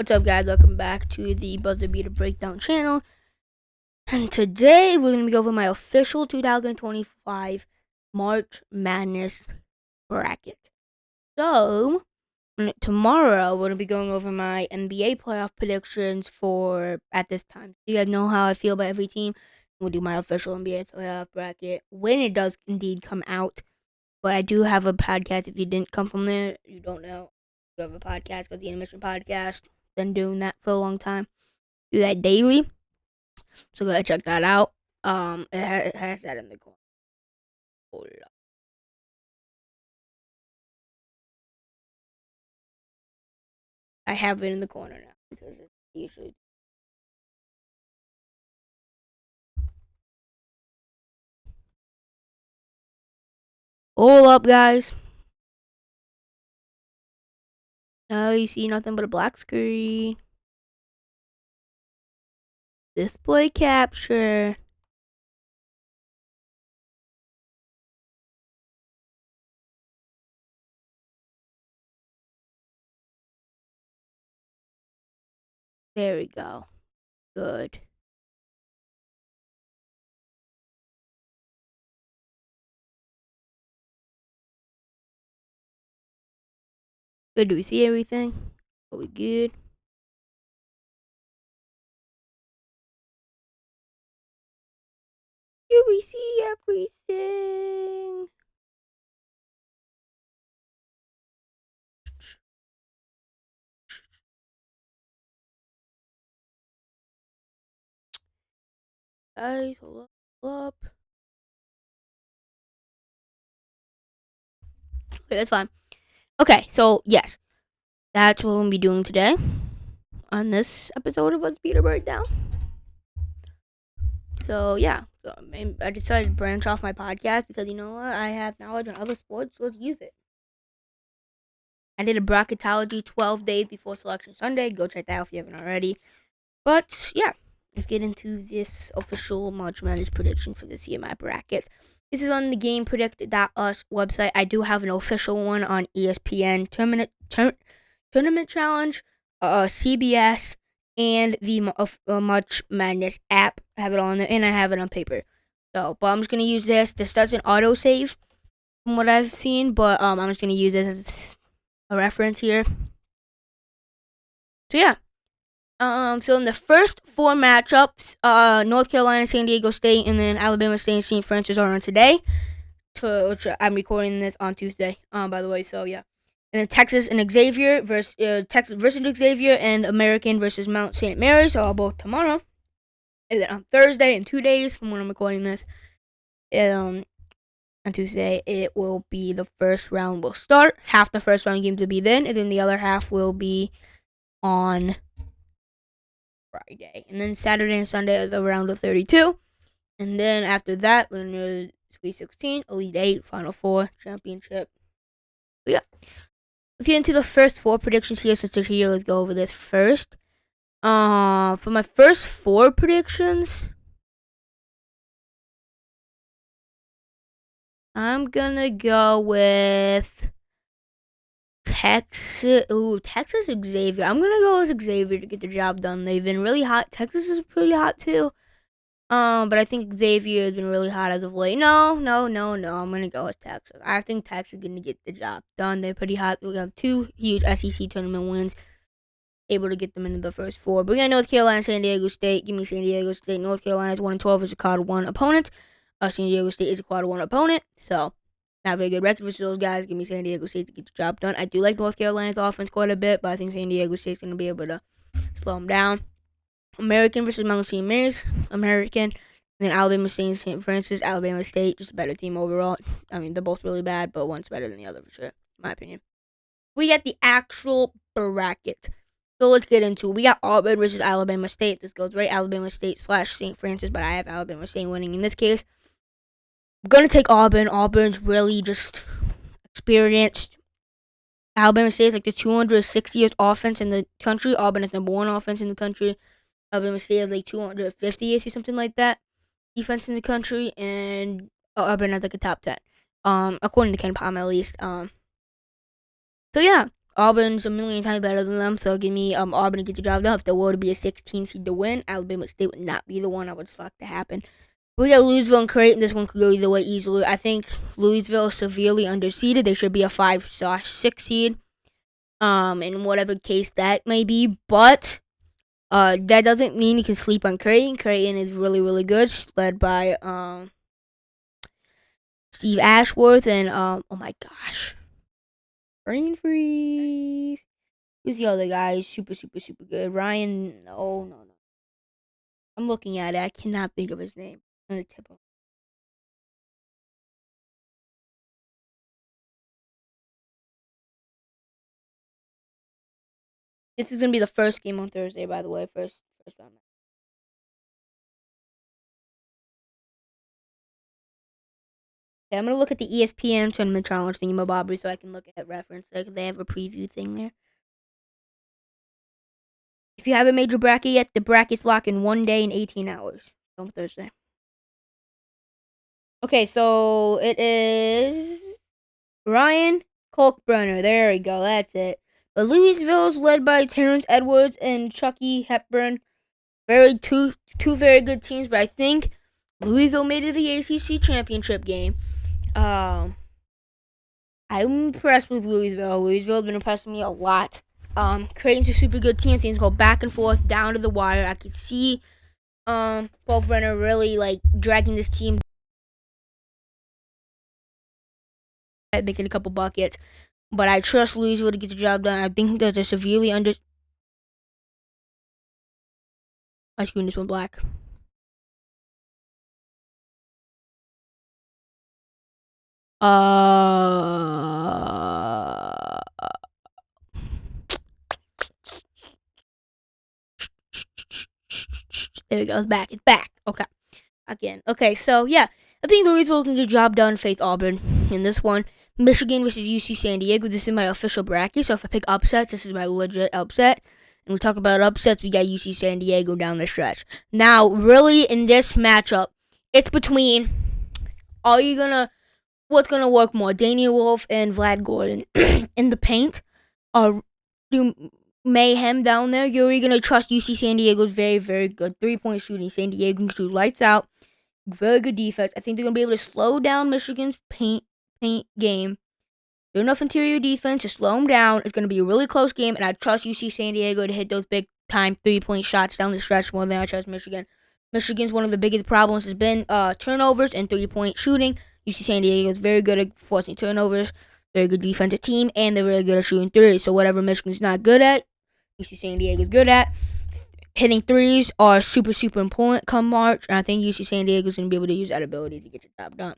What's up, guys? Welcome back to the Buzzer Beater Breakdown channel. And today we're going to be over my official 2025 March Madness bracket. So, tomorrow we're going to be going over my NBA playoff predictions for at this time. You guys know how I feel about every team. We'll do my official NBA playoff bracket when it does indeed come out. But I do have a podcast. If you didn't come from there, you don't know. You have a podcast called the Intermission Podcast. Been doing that for a long time. Do that daily. So go ahead and check that out. It has that in the corner. Hold up. I have it in the corner now because it's usually. Hold up, guys. Now you see nothing but a black screen. Display capture. There we go. Good. Good. Do we see everything? Are we good? Do we see everything? Guys, hold up. Okay, that's fine. Okay, so yes, that's what we'll be doing today on this episode of Us Beater Breakdown. So yeah, so I decided to branch off my podcast because you know what, I have knowledge on other sports, so let's use it. I did a bracketology 12 days before Selection Sunday. Go check that out if you haven't already. But yeah, let's get into this official March Madness prediction for this year, my brackets. This is on the GamePredict.us website. I do have an official one on ESPN Tournament Challenge, CBS, and the March Madness app. I have it on there, and I have it on paper. So, but I'm just gonna use this. This doesn't autosave from what I've seen, but I'm just gonna use this as a reference here. So yeah. So in the first four matchups, North Carolina, San Diego State, and then Alabama State and St. Francis are on today. Which I'm recording this on Tuesday. By the way, so yeah. And then Texas and Xavier versus Texas versus Xavier, and American versus Mount St. Mary's are both tomorrow. And then on Thursday, in 2 days from when I'm recording this, on Tuesday, it will be the first round will start. Half the first round games will be then, and then the other half will be on Friday. And then Saturday and Sunday are the round of 32. And then after that, we're in the Sweet 16, Elite 8, Final 4, Championship. So yeah. Let's get into the first four predictions here since they're here. Let's go over this first. For my first four predictions, I'm gonna go with Texas. Ooh, Texas Xavier. I'm gonna go with Xavier to get the job done. They've been really hot. Texas is pretty hot too. But I think Xavier has been really hot as of late. No. I'm gonna go with Texas. I think Texas is gonna get the job done. They're pretty hot. We have two huge SEC tournament wins, able to get them into the first four. But we got North Carolina, San Diego State. Give me San Diego State. North Carolina is 1-12 as a quad one opponent. San Diego State is a quad one opponent. So not a very good record versus those guys. Give me San Diego State to get the job done. I do like North Carolina's offense quite a bit, but I think San Diego State's gonna be able to slow them down. American versus Mount St. Mary's. American. And then Alabama State and St. Francis. Alabama State, just a better team overall. I mean, they're both really bad, but one's better than the other for sure, in my opinion. We got the actual bracket. So let's get into it. We got Auburn versus Alabama State. This goes right Alabama State / St. Francis, but I have Alabama State winning in this case. I'm going to take Auburn. Auburn's really just experienced. Alabama State is like the 260th offense in the country. Auburn is number one offense in the country. Alabama State is like 250th or something like that defense in the country, and Auburn has like a top 10, according to Ken Palm at least. So yeah, Auburn's a million times better than them, so give me Auburn to get the job done. If there were to be a 16 seed to win, Alabama State would not be the one I would select to happen. We got Louisville and Creighton. This one could go either way easily. I think Louisville is severely underseeded. They should be a 5/6 seed. In whatever case that may be, but that doesn't mean you can sleep on Creighton. Creighton is really, really good, led by Steve Ashworth and oh my gosh, brain freeze. Who's the other guy? He's super, super, super good. Ryan. No, no, no. I'm looking at it. I cannot think of his name. I'm gonna tip him. This is gonna be the first game on Thursday, by the way. First round. Okay, I'm gonna look at the ESPN tournament challenge thingy so I can look at reference because they have a preview thing there. If you haven't made your bracket yet, the brackets lock in 1 day and 18 hours on Thursday. Okay, so it is Ryan Kalkbrenner. There we go. That's it. But Louisville's led by Terrence Edwards and Chucky Hepburn. Two very good teams, but I think Louisville made it to the ACC championship game. I'm impressed with Louisville. Louisville's been impressing me a lot. Creighton's a super good team. Things go back and forth, down to the wire. I could see Kalkbrenner really like dragging this team, making a couple buckets. But I trust Louisville to get the job done. I think that they're severely under. My screen just went black. There we go. It's back. It's back. Okay. Again. Okay. So yeah, I think Louisville can get the job done. Face Auburn in this one. Michigan versus UC San Diego. This is my official bracket. So if I pick upsets, this is my legit upset. And we talk about upsets, we got UC San Diego down the stretch. Now, really, in this matchup, it's between what's gonna work more, Daniel Wolf and Vlad Gordon in the paint, or do mayhem down there? You're gonna trust UC San Diego's very, very good 3-point shooting. San Diego can shoot lights out, very good defense. I think they're gonna be able to slow down Michigan's paint game. There's enough interior defense to slow them down. It's going to be a really close game, and I trust UC San Diego to hit those big-time 3-point shots down the stretch more than I trust Michigan. Michigan's one of the biggest problems has been turnovers and 3-point shooting. UC San Diego is very good at forcing turnovers, very good defensive team, and they're really good at shooting threes. So whatever Michigan's not good at, UC San Diego is good at. Hitting threes are super, super important come March, and I think UC San Diego is going to be able to use that ability to get the job done.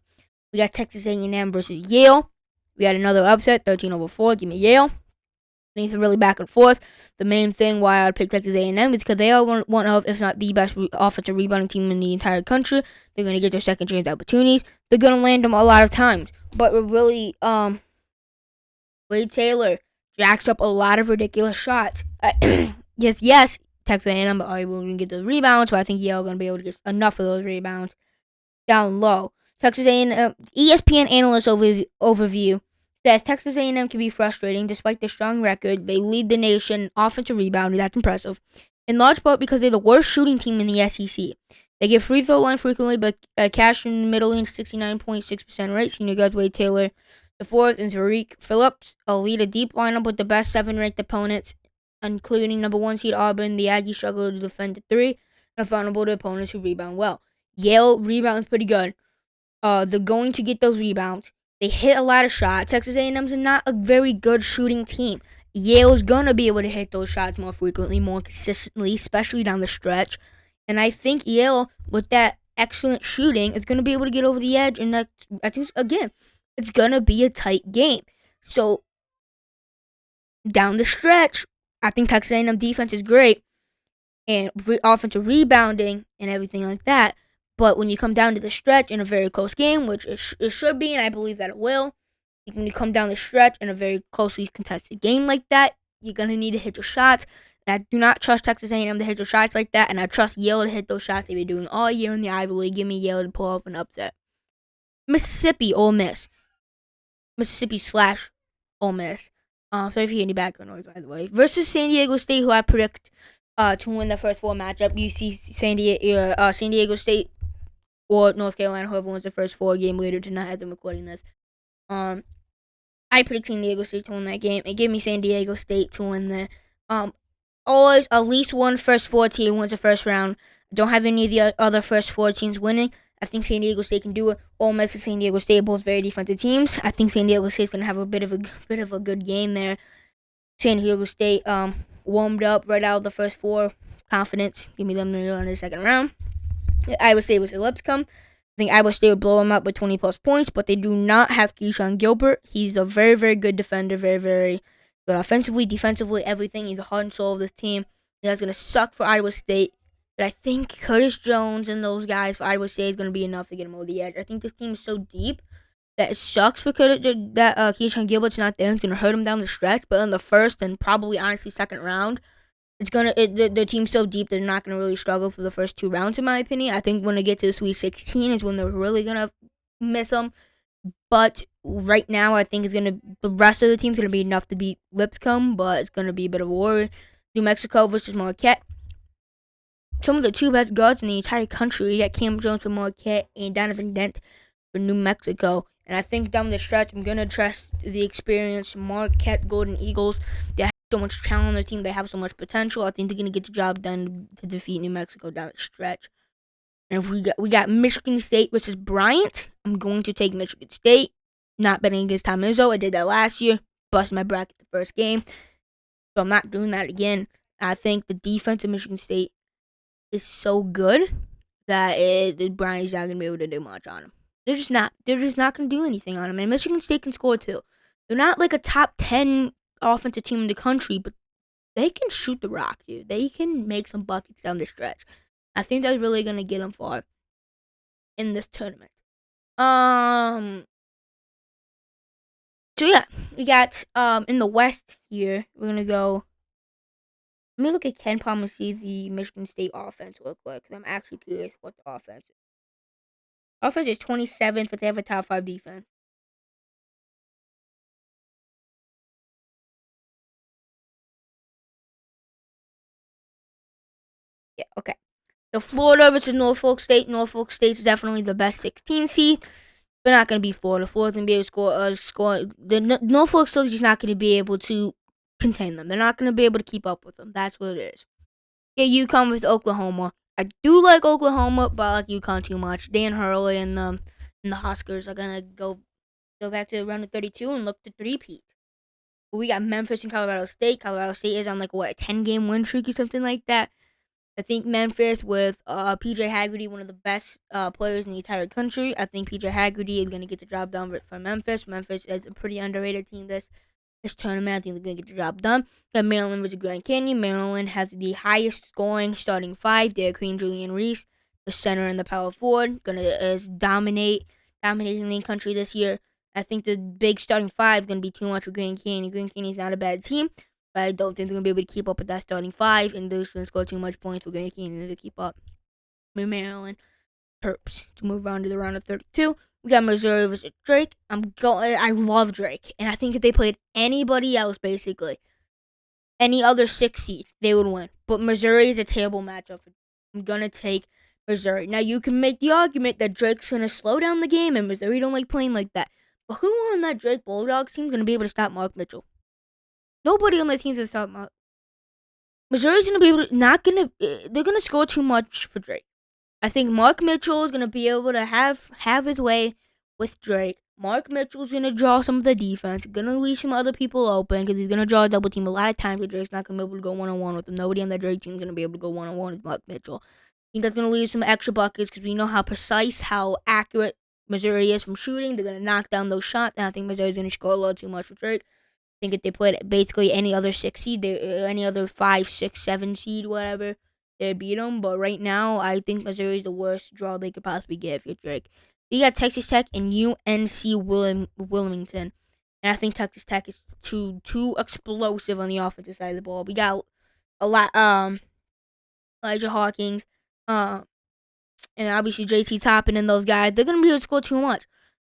We got Texas A&M versus Yale. We had another upset, 13-4. Give me Yale. Things are really back and forth. The main thing why I would pick Texas A&M is because they are one of, if not the best offensive rebounding team in the entire country. They're going to get their second chance opportunities. They're going to land them a lot of times. But really, Wade Taylor jacks up a lot of ridiculous shots. Yes, Texas A&M are able to get those rebounds, but I think Yale are going to be able to get enough of those rebounds down low. Texas A&M ESPN analyst overview says Texas A&M can be frustrating despite their strong record. They lead the nation offensive rebounding. That's impressive, in large part because they're the worst shooting team in the SEC. They get free throw line frequently, but cash in the middle in 69.6% rate. Senior guards Wade Taylor the fourth and Tariq Phillips lead a deep lineup with the best 7 ranked opponents, including number 1 seed Auburn. The Aggies struggle to defend the 3 and are vulnerable to opponents who rebound well. Yale rebounds pretty good. They're going to get those rebounds. They hit a lot of shots. Texas A&M's not a very good shooting team. Yale's going to be able to hit those shots more frequently, more consistently, especially down the stretch. And I think Yale, with that excellent shooting, is going to be able to get over the edge. And I think, again, it's going to be a tight game. So, down the stretch, I think Texas A&M defense is great. And offensive rebounding and everything like that. But when you come down to the stretch in a very close game, which it should be, and I believe that it will, when you come down the stretch in a very closely contested game like that, you're going to need to hit your shots. And I do not trust Texas A&M to hit your shots like that, and I trust Yale to hit those shots they've been doing all year in the Ivy League. Give me Yale to pull off an upset. Mississippi, Ole Miss. Mississippi / Ole Miss. Sorry if you hear any background noise, by the way. Versus San Diego State, who I predict to win the first four matchup. You see San Diego State or North Carolina, whoever wins the first four, game later tonight as I'm recording this. Um, I predict San Diego State to win that game and give me San Diego State to win the always at least one first four team wins the first round. Don't have any of the other first four teams winning. I think San Diego State can do it. Ole Miss and San Diego State are both very defensive teams. I think San Diego State's gonna have a bit of a good game there. San Diego State warmed up right out of the first four. Confidence. Give me them in the second round. Iowa State was Lipscomb. I think Iowa State would blow them up with 20 plus points, but they do not have Keyshawn Gilbert. He's a very, very good defender, very, very good offensively, defensively, everything. He's the heart and soul of this team. That's going to suck for Iowa State. But I think Curtis Jones and those guys for Iowa State is going to be enough to get him over the edge. I think this team is so deep that it sucks for Keyshawn Gilbert's not there. It's going to hurt him down the stretch. But in the first and probably, honestly, second round, the team's so deep they're not gonna really struggle for the first two rounds, in my opinion. I think when they get to the Sweet 16 is when they're really gonna miss them. But right now, I think the rest of the team's gonna be enough to beat Lipscomb, but it's gonna be a bit of a worry. New Mexico versus Marquette. Some of the two best guards in the entire country. You got Cam Jones for Marquette and Donovan Dent for New Mexico. And I think down the stretch, I'm gonna trust the experienced Marquette Golden Eagles. They so much talent on their team. They have so much potential. I think they're gonna get the job done to defeat New Mexico down the stretch. And if we got Michigan State versus Bryant, I'm going to take Michigan State. Not betting against Tom Izzo. I did that last year. Busted my bracket the first game, so I'm not doing that again. I think the defense of Michigan State is so good that Bryant's not gonna be able to do much on them. They're just not. They're just not gonna do anything on them. And Michigan State can score too. They're not like a top 10 offensive team in the country, but they can shoot the rock, dude. They can make some buckets down the stretch. I think that's really gonna get them far in this tournament. So yeah, we got in the West here. We're gonna go. Let me look at Ken Palm and see the Michigan State offense real quick, because I'm actually curious what the offense is. Offense is 27th, but they have a top 5 defense. Yeah, okay. So Florida versus Norfolk State. Norfolk State's definitely the best 16 seed. They're not going to be Florida. Florida's going to be able to score. Norfolk State's just not going to be able to contain them. They're not going to be able to keep up with them. That's what it is. Yeah, UConn versus Oklahoma. I do like Oklahoma, but I like UConn too much. Dan Hurley and the Huskers are going to go back to round of 32 and look to three-peat. We got Memphis and Colorado State. Colorado State is on a 10-game win streak or something like that. I think Memphis with PJ Haggerty, one of the best players in the entire country. I think PJ Haggerty is going to get the job done for Memphis. Memphis is a pretty underrated team this tournament. I think they're going to get the job done. Got Maryland versus Grand Canyon. Maryland has the highest scoring starting 5. Derek Queen, Julian Reese, the center and the power forward. Going to dominating the country this year. I think the big starting 5 is going to be too much for Grand Canyon. Grand Canyon's not a bad team. But I don't think they're going to be able to keep up with that starting 5, and they're just going to score too much points for Grand Canyon to keep up. Maryland Terps to move on to the round of 32. We got Missouri versus Drake. I love Drake, and I think if they played anybody else, basically, any other 6 seed, they would win. But Missouri is a terrible matchup. I'm going to take Missouri. Now, you can make the argument that Drake's going to slow down the game, and Missouri don't like playing like that. But who on that Drake Bulldogs team is going to be able to stop Mark Mitchell? Nobody on that team's going to stop Mark. Missouri's going to be able to, they're going to score too much for Drake. I think Mark Mitchell is going to be able to have his way with Drake. Mark Mitchell's going to draw some of the defense. Going to leave some other people open because he's going to draw a double team a lot of times, but Drake's not going to be able to go one-on-one with him. Nobody on that Drake team is going to be able to go one-on-one with Mark Mitchell. I think that's going to leave some extra buckets because we know how precise, how accurate Missouri is from shooting. They're going to knock down those shots, and I think Missouri's going to score a lot too much for Drake. I think if they played basically any other 6 seed, any other 5, 6, 7 seed, whatever, they'd beat them. But right now, I think Missouri's the worst draw they could possibly get if you're Drake. You got Texas Tech and UNC Wilmington. And I think Texas Tech is too explosive on the offensive side of the ball. We got a lot, Elijah Hawkins, and obviously JT Toppin and those guys. They're going to be able to score too much.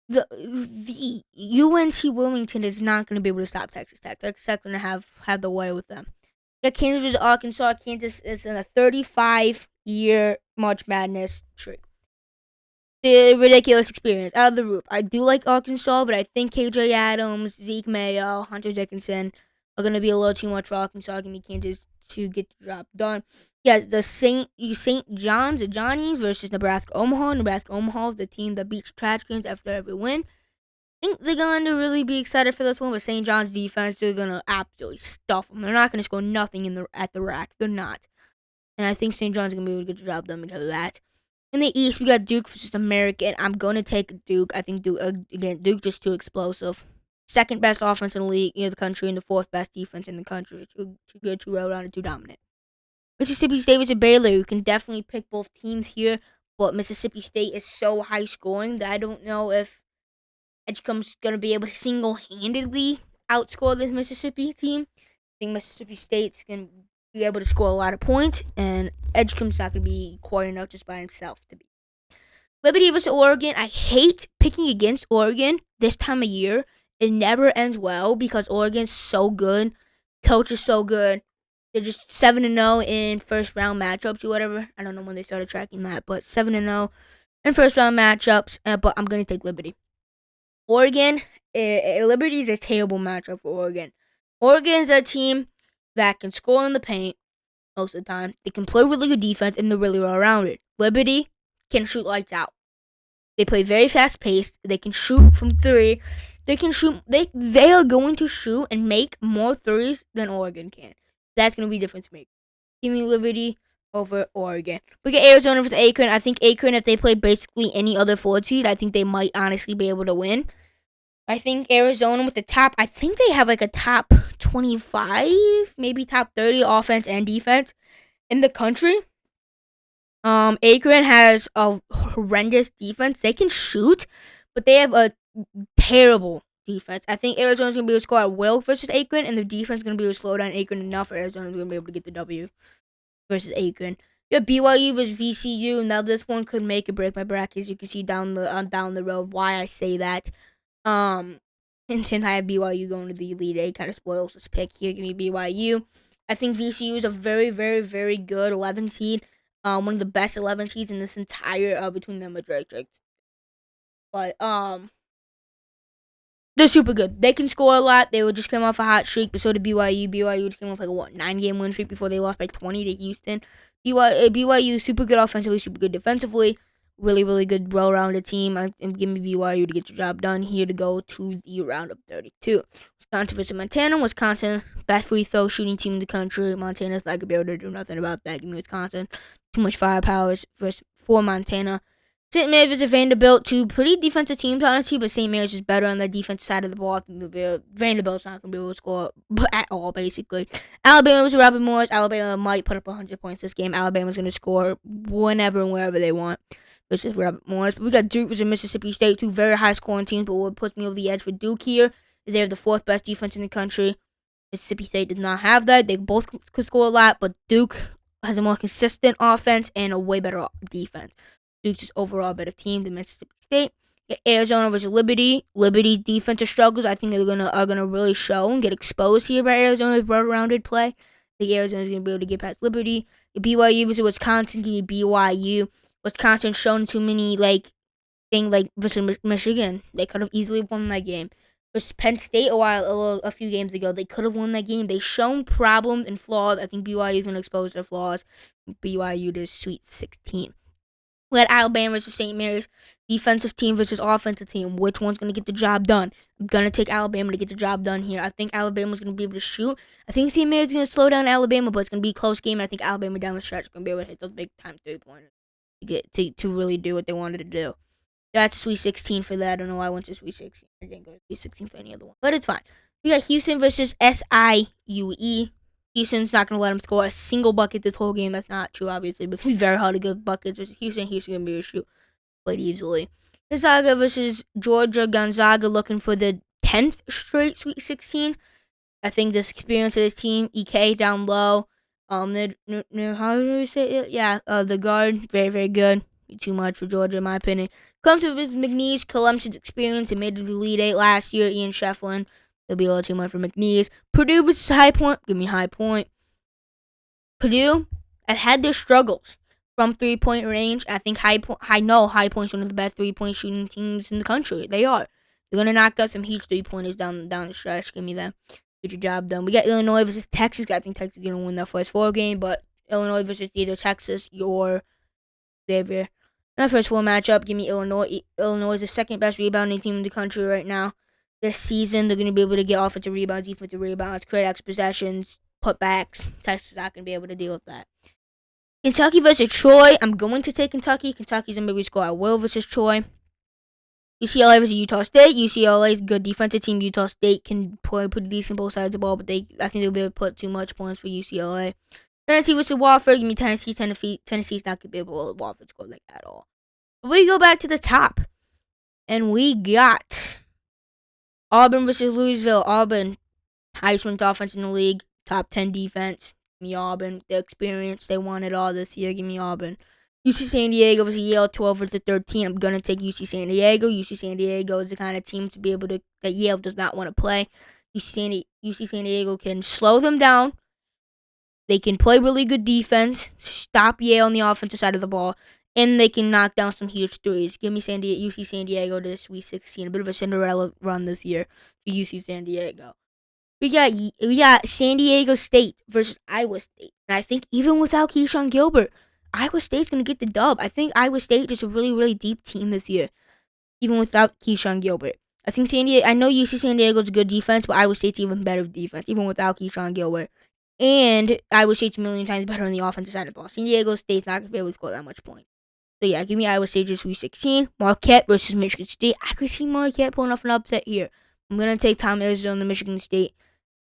the UNC Wilmington is not going to be able to stop Texas Tech. Texas Tech going to have the way with them. Yeah, Kansas versus Arkansas. Kansas is in a 35-year March Madness streak. The ridiculous experience out of the roof. I do like Arkansas, but I think KJ Adams, Zeke Mayo, Hunter Dickinson are going to be a little too much for Arkansas. Give me Kansas to get the job done. Yeah, the St. John's, the Johnnies versus Nebraska Omaha. Nebraska Omaha is the team that beats trash cans after every win. I think they're going to really be excited for this one, but St. John's defense, they're going to absolutely stuff them. They're not going to score nothing at the rack. They're not. And I think St. John's going to be able to get the job done because of that. In the East, we got Duke versus American. I'm going to take Duke. I think Duke just too explosive. Second best offense in the league, the country, and the fourth best defense in the country. Too good, too well-rounded, too dominant. Mississippi State versus Baylor. You can definitely pick both teams here, but Mississippi State is so high scoring that I don't know if Edgecombe's going to be able to single-handedly outscore this Mississippi team. I think Mississippi State's going to be able to score a lot of points, and Edgecombe's not going to be quite enough just by himself to beat. Liberty versus Oregon. I hate picking against Oregon this time of year. It never ends well because Oregon's so good. Coach is so good. They're just 7-0 in first round matchups or whatever. I don't know when they started tracking that, but 7-0 in first round matchups. But I'm going to take Liberty. Oregon, Liberty is a terrible matchup for Oregon. Oregon's a team that can score in the paint most of the time. They can play really good defense, and they're really well-rounded. Liberty can shoot lights out. They play very fast-paced. They can shoot from three. They can shoot. They are going to shoot and make more threes than Oregon can. That's going to be difference maker. Give me Liberty over Oregon. We get Arizona versus Akron. I think Akron, if they play basically any other 4 seed, I think they might honestly be able to win. I think Arizona with the top, I think they have like a top 25, maybe top 30 offense and defense in the country. Akron has a horrendous defense. They can shoot, but they have a terrible defense. I think Arizona's going to be able to score at will versus Akron, and the defense is going to be able to slow down Akron enough for Arizona to be able to get the W versus Akron. You have BYU versus VCU. Now this one could make or break my bracket, as you can see down the road why I say that. And then I have BYU going to the Elite Eight. Kind of spoils this pick here. Give me BYU. I think VCU is a very, very, very good 11 seed. One of the best 11 seeds in this entire between them and Drake. But they're super good. They can score a lot. They would just come off a hot streak, but so did BYU. BYU just came off like a 9-game win streak before they lost by 20 to Houston. BYU super good offensively, super good defensively. Really, really good, well-rounded team. I'm giving BYU to get your job done here to go to the round of 32. Wisconsin versus Montana. Wisconsin, best free throw shooting team in the country. Montana's not going to be able to do nothing about that. Give me Wisconsin. Too much firepower for Montana. St. Mary's versus Vanderbilt. Two pretty defensive teams, honestly, but St. Mary's is better on the defensive side of the ball. Vanderbilt's not going to be able to score at all, basically. Alabama versus Robert Morris. Alabama might put up 100 points this game. Alabama's going to score whenever and wherever they want versus Robert Morris. But we got Duke versus Mississippi State, two very high-scoring teams, but what puts me over the edge for Duke here is they have the 4th best defense in the country. Mississippi State does not have that. They both could score a lot, but Duke has a more consistent offense and a way better defense. Duke's just overall a better team than Mississippi State. Get Arizona versus Liberty. Liberty's defensive struggles, I think, are gonna really show and get exposed here by Arizona's well-rounded play. I think Arizona's gonna be able to get past Liberty. Get BYU versus Wisconsin. Give me BYU. Wisconsin's shown too many versus Michigan. They could have easily won that game. Versus Penn State a few games ago, they could have won that game. They've shown problems and flaws. I think BYU is gonna expose their flaws. BYU to Sweet 16. We had Alabama versus St. Mary's, defensive team versus offensive team. Which one's going to get the job done? I'm going to take Alabama to get the job done here. I think Alabama's going to be able to shoot. I think St. Mary's going to slow down Alabama, but it's going to be a close game. I think Alabama down the stretch is going to be able to hit those big-time three-pointers to really do what they wanted to do. That's Sweet 16 for that. I don't know why I went to Sweet 16. I didn't go to Sweet 16 for any other one, but it's fine. We got Houston versus SIUE. Houston's not going to let them score a single bucket this whole game. That's not true, obviously, but it's going to be very hard to get buckets versus Houston. Houston's going to be able to shoot quite easily. Gonzaga versus Georgia. Gonzaga looking for the 10th straight Sweet 16. I think this experience of this team, EK down low. How do we say it? Yeah, the guard, very, very good. Too much for Georgia, in my opinion. Clemson with McNeese, Clemson's experience. They made it to the Elite Eight last year. Ian Shefflin. It'll be a little too much for McNeese. Purdue versus High Point. Give me High Point. Purdue have had their struggles from 3-point range. I think High Point's one of the best 3-point shooting teams in the country. They are. They're gonna knock out some huge 3-pointers down the stretch. Give me that. Get your job done. We got Illinois versus Texas. I think Texas is gonna win that first 4 game, but Illinois versus either Texas or Xavier. That first 4 matchup, give me Illinois. Illinois is the second best rebounding team in the country right now. This season, they're gonna be able to get offensive rebounds, defensive rebounds, create extra possessions, putbacks. Texas is not gonna be able to deal with that. Kentucky versus Troy. I'm going to take Kentucky. Kentucky's gonna be score at will versus Troy. UCLA versus Utah State. UCLA is a good defensive team. Utah State can play pretty decent both sides of the ball, but I think they'll be able to put too much points for UCLA. Tennessee versus Wofford. Give me Tennessee. Tennessee's not going to be able to Wofford score like that at all. But we go back to the top, and we got Auburn versus Louisville. Auburn, highest ranked offense in the league, top 10 defense. Give me Auburn. The experience, they won it all this year. Give me Auburn. UC San Diego versus Yale, 12 versus 13. I'm going to take UC San Diego. UC San Diego is the kind of team to be able to, that Yale does not want to play. UC San Diego can slow them down. They can play really good defense, stop Yale on the offensive side of the ball, and they can knock down some huge threes. Give me UC San Diego to the Sweet 16. A bit of a Cinderella run this year for UC San Diego. We got San Diego State versus Iowa State. And I think even without Keyshawn Gilbert, Iowa State's going to get the dub. I think Iowa State is a really, really deep team this year, even without Keyshawn Gilbert. I think I know UC San Diego's a good defense, but Iowa State's even better defense, even without Keyshawn Gilbert. And Iowa State's a million times better on the offensive side of the ball. San Diego State's not going to be able to score that much points. So yeah, give me Iowa State just Sweet 16. Marquette versus Michigan State. I could see Marquette pulling off an upset here. I'm going to take Tom Izzo and the Michigan State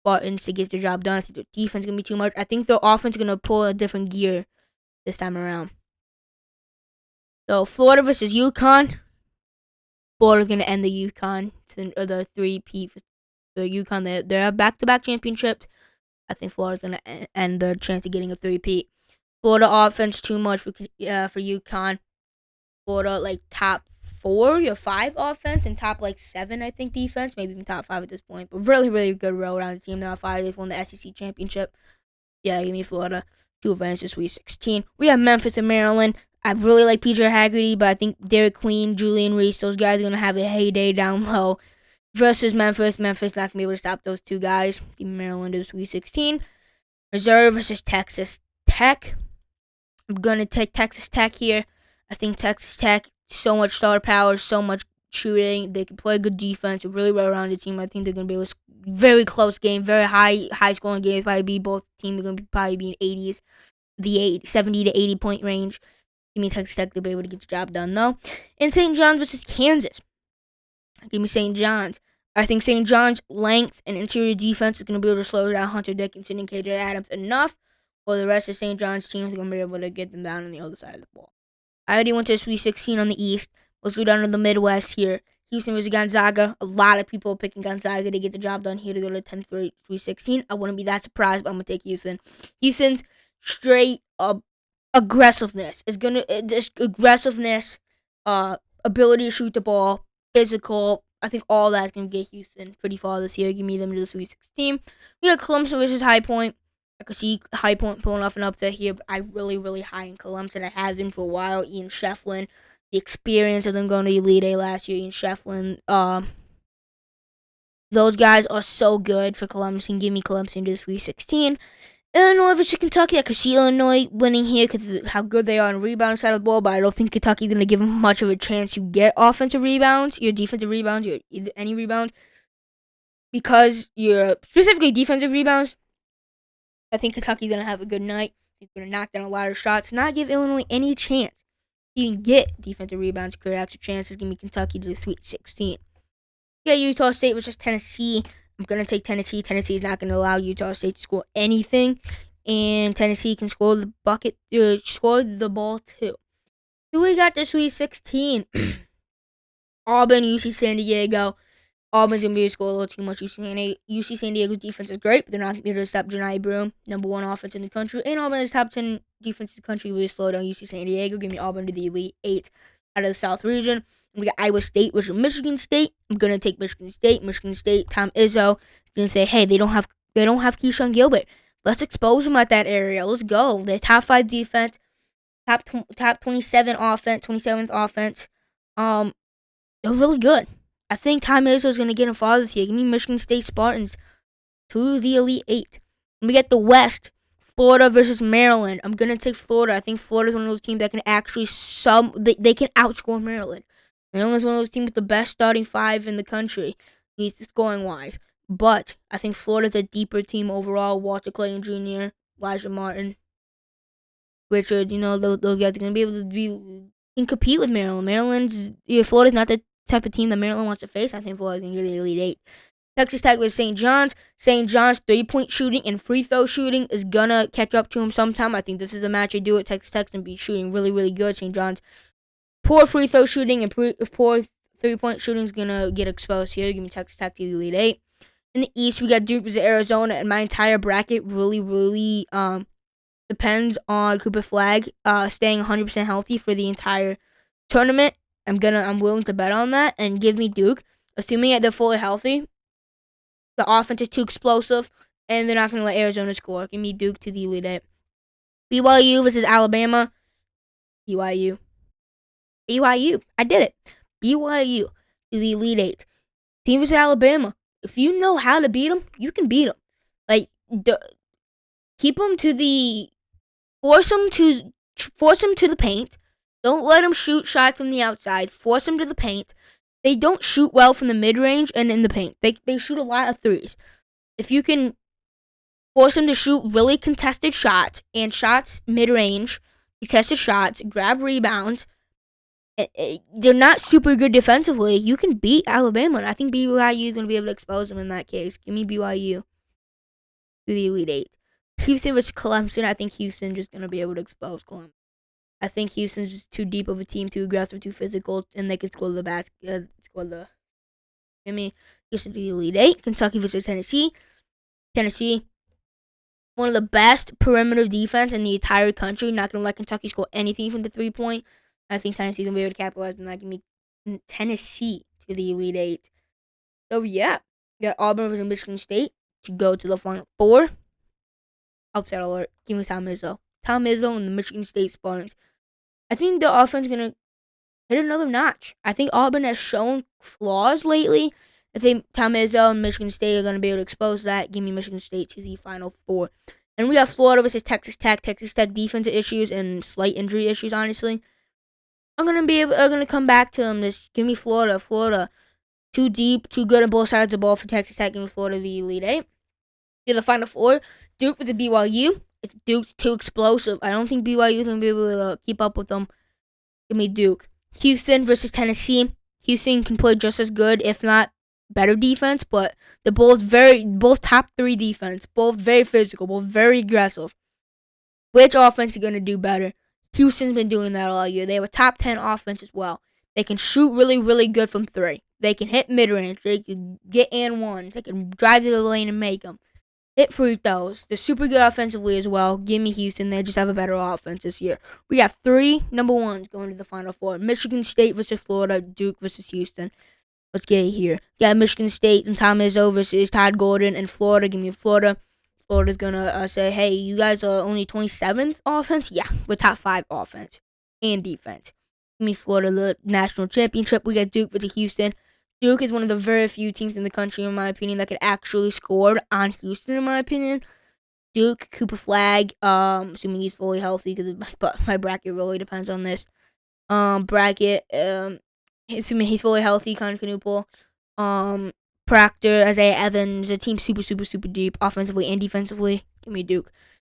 Spartans to get the job done. I think their defense is going to be too much. I think their offense is going to pull a different gear this time around. So Florida versus UConn. Florida's going to end the UConn, the 3-peat for the UConn. They're back-to-back championships. I think Florida's going to end the chance of getting a 3-peat. Florida offense too much for UConn. Florida like top 4 or 5 offense and top like 7 I think defense, maybe even top 5 at this point. But really, really good road-round team. They're on fire. They've won the SEC championship. Yeah, give me Florida to advance to Sweet 16. We have Memphis and Maryland. I really like PJ Haggerty, but I think Derek Queen, Julian Reese, those guys are going to have a heyday down low. Versus Memphis. Memphis not going to be able to stop those 2 guys. Give me Maryland to Sweet 16. Missouri versus Texas Tech. I'm going to take Texas Tech here. I think Texas Tech, so much star power, so much shooting. They can play good defense, a really well-rounded team. I think they're going to be a very close game, very high-scoring games. Probably be both teams are going to probably be in 80s, the 70 to 80 point range. Give me Texas Tech to be able to get the job done, though. And St. John's versus Kansas. Give me St. John's. I think St. John's length and interior defense is going to be able to slow down Hunter Dickinson and KJ Adams enough, or the rest of St. John's team is going to be able to get them down on the other side of the ball. I already went to the Sweet 16 on the East. Let's go down to the Midwest here. Houston versus Gonzaga. A lot of people are picking Gonzaga to get the job done here to go to the 10th Sweet 16. I wouldn't be that surprised, but I'm going to take Houston. Houston's straight up aggressiveness is going to, this aggressiveness, ability to shoot the ball, physical. I think all that's going to get Houston pretty far this year. Give me them to the Sweet 16. We got Clemson versus High Point. I could see High Point pulling off an upset here, but I really, really high in Clemson. I have been for a while. Ian Shefflin, the experience of them going to Elite Eight last year. Ian Shefflin, those guys are so good for Clemson. Give me Clemson to the Sweet 16. Illinois versus Kentucky. I could see Illinois winning here because of how good they are on the rebound side of the ball, but I don't think Kentucky's going to give them much of a chance to get offensive rebounds, your defensive rebounds, your any rebound, because your specifically defensive rebounds. I think Kentucky's going to have a good night. He's going to knock down a lot of shots, not give Illinois any chance. You can get defensive rebounds, create extra chances. Give me Kentucky to the Sweet 16. Yeah, Utah State versus Tennessee. I'm going to take Tennessee. Tennessee is not going to allow Utah State to score anything. And Tennessee can score the score the ball too. So we got the Sweet 16. Auburn, UC San Diego. Auburn's gonna be a score a little too much. UC San Diego's defense is great, but they're not gonna be able to stop Janai Broome, #1 offense in the country. And Auburn is top 10 defense in the country. We slow down UC San Diego. Give me Auburn to the Elite Eight out of the South region. We got Iowa State versus Michigan State. I'm gonna take Michigan State. Michigan State. Tom Izzo is gonna say, hey, they don't have Keyshawn Gilbert. Let's expose them at that area. Let's go. They're top 5 defense, top 27 offense, 27th offense. They're really good. I think Tom Izzo is going to get involved this year. Give me Michigan State Spartans to the Elite Eight. We get the West, Florida versus Maryland. I'm going to take Florida. I think Florida is one of those teams that can actually they can outscore Maryland. Maryland is one of those teams with the best starting 5 in the country, at least scoring wise. But I think Florida's a deeper team overall. Walter Clayton Jr., Elijah Martin, Richard, those guys are going to be able to can compete with Maryland. Florida's not the type of team that Maryland wants to face. I think Florida's going to get the Elite Eight. Texas Tech with St. John's. St. John's 3-point shooting and free throw shooting is going to catch up to him sometime. I think this is a match they do at Texas Tech and be shooting really, really good. St. John's poor free throw shooting and poor 3-point shooting is going to get exposed here. Give me Texas Tech to the Elite Eight. In the East, we got Duke versus Arizona, and my entire bracket really depends on Cooper Flag staying 100% healthy for the entire tournament. I'm willing to bet on that and give me Duke, assuming that they're fully healthy. The offense is too explosive, and they're not going to let Arizona score. Give me Duke to the Elite Eight. BYU versus Alabama. BYU. I did it. BYU to the Elite Eight. Team versus Alabama. If you know how to beat them, you can beat them. Keep them to the... Force them to the paint. Don't let them shoot shots from the outside. Force them to the paint. They don't shoot well from the mid-range and in the paint. They shoot a lot of threes. If you can force them to shoot really contested shots and shots mid-range, contested shots, grab rebounds, they're not super good defensively. You can beat Alabama, and I think BYU is going to be able to expose them in that case. Give me BYU to the Elite Eight. Houston versus Clemson. I think Houston just going to be able to expose Clemson. I think Houston's just too deep of a team, too aggressive, too physical, and they can score the basket. Give me Houston to the Elite Eight. Kentucky versus Tennessee. Tennessee, one of the best perimeter defense in the entire country. Not going to let Kentucky score anything from the 3-point. I think Tennessee's going to be able to capitalize on that. Give me Tennessee to the Elite Eight. So, yeah. We got Auburn versus Michigan State to go to the Final Four. Upset alert. Give me Tom Izzo. Tom Izzo and the Michigan State Spartans. I think the offense is going to hit another notch. I think Auburn has shown flaws lately. I think Tom Izzo and Michigan State are going to be able to expose that. Give me Michigan State to the Final Four. And we got Florida versus Texas Tech. Texas Tech defensive issues and slight injury issues, honestly. I'm going to come back to them. Just give me Florida. Florida. Too deep, too good on both sides of the ball for Texas Tech. Give me Florida the Elite Eight. To the Final Four. Duke with the BYU. If Duke's too explosive, I don't think BYU is going to be able to keep up with them. Give me Duke. Houston versus Tennessee. Houston can play just as good, if not better defense, but the Bulls both top 3 defense, both very physical, both very aggressive. Which offense is going to do better? Houston's been doing that all year. They have a top 10 offense as well. They can shoot really, really good from 3. They can hit mid-range. They can get and ones. They can drive to the lane and make them. Hit free throws. They're super good offensively as well. Give me Houston. They just have a better offense this year. We got 3 number 1s going to the Final Four. Michigan State versus Florida. Duke versus Houston. Let's get it here. Got Michigan State and Tom Izzo versus Todd Gordon and Florida. Give me Florida. Florida's going to say, hey, you guys are only 27th offense? Yeah, we're top 5 offense and defense. Give me Florida, the national championship. We got Duke versus Houston. Duke is one of the very few teams in the country, in my opinion, that could actually score on Houston, in my opinion. Duke, Cooper Flag, assuming he's fully healthy, but my bracket really depends on this. Assuming he's fully healthy, Connor Knuppel, Proctor, Isaiah Evans, the team's super, super, super deep, offensively and defensively. Give me Duke.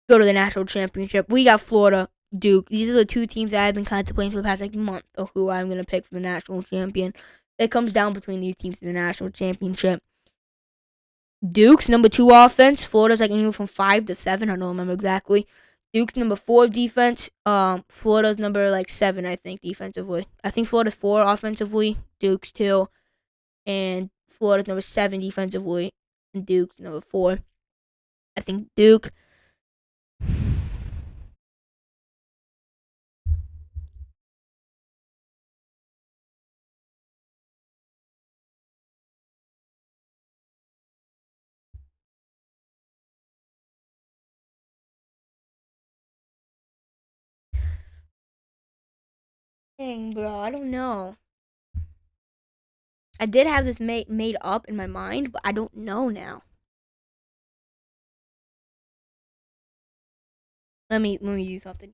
Go to the national championship. We got Florida, Duke. These are the 2 teams that I've been contemplating for the past month of who I'm going to pick for the national champion. It comes down between these teams in the national championship. Duke's number 2 offense. Florida's anywhere from 5 to 7. I don't remember exactly. Duke's number 4 defense. Florida's number 7, I think, defensively. I think Florida's 4 offensively. Duke's 2. And Florida's number 7 defensively, and Duke's number 4. I think Duke. Dang, bro, I don't know. I did have this made up in my mind, but I don't know now. Let me do something.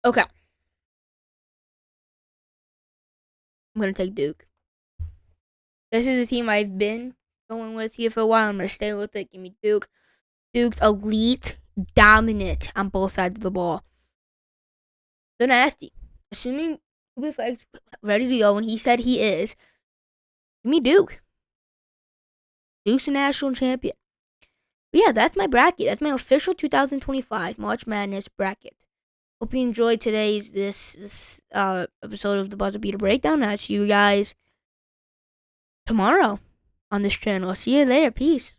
Okay, I'm gonna take Duke. This is a team I've been going with here for a while. I'm gonna stay with it. Give me Duke. Duke's elite, dominant on both sides of the ball. They're nasty. Assuming Cooper Flag's ready to go, and he said he is. Give me Duke. Duke's a national champion. But yeah, that's my bracket. That's my official 2025 March Madness bracket. Hope you enjoyed today's this episode of the Buzzer Beater Breakdown. I'll see you guys tomorrow on this channel. See you later. Peace.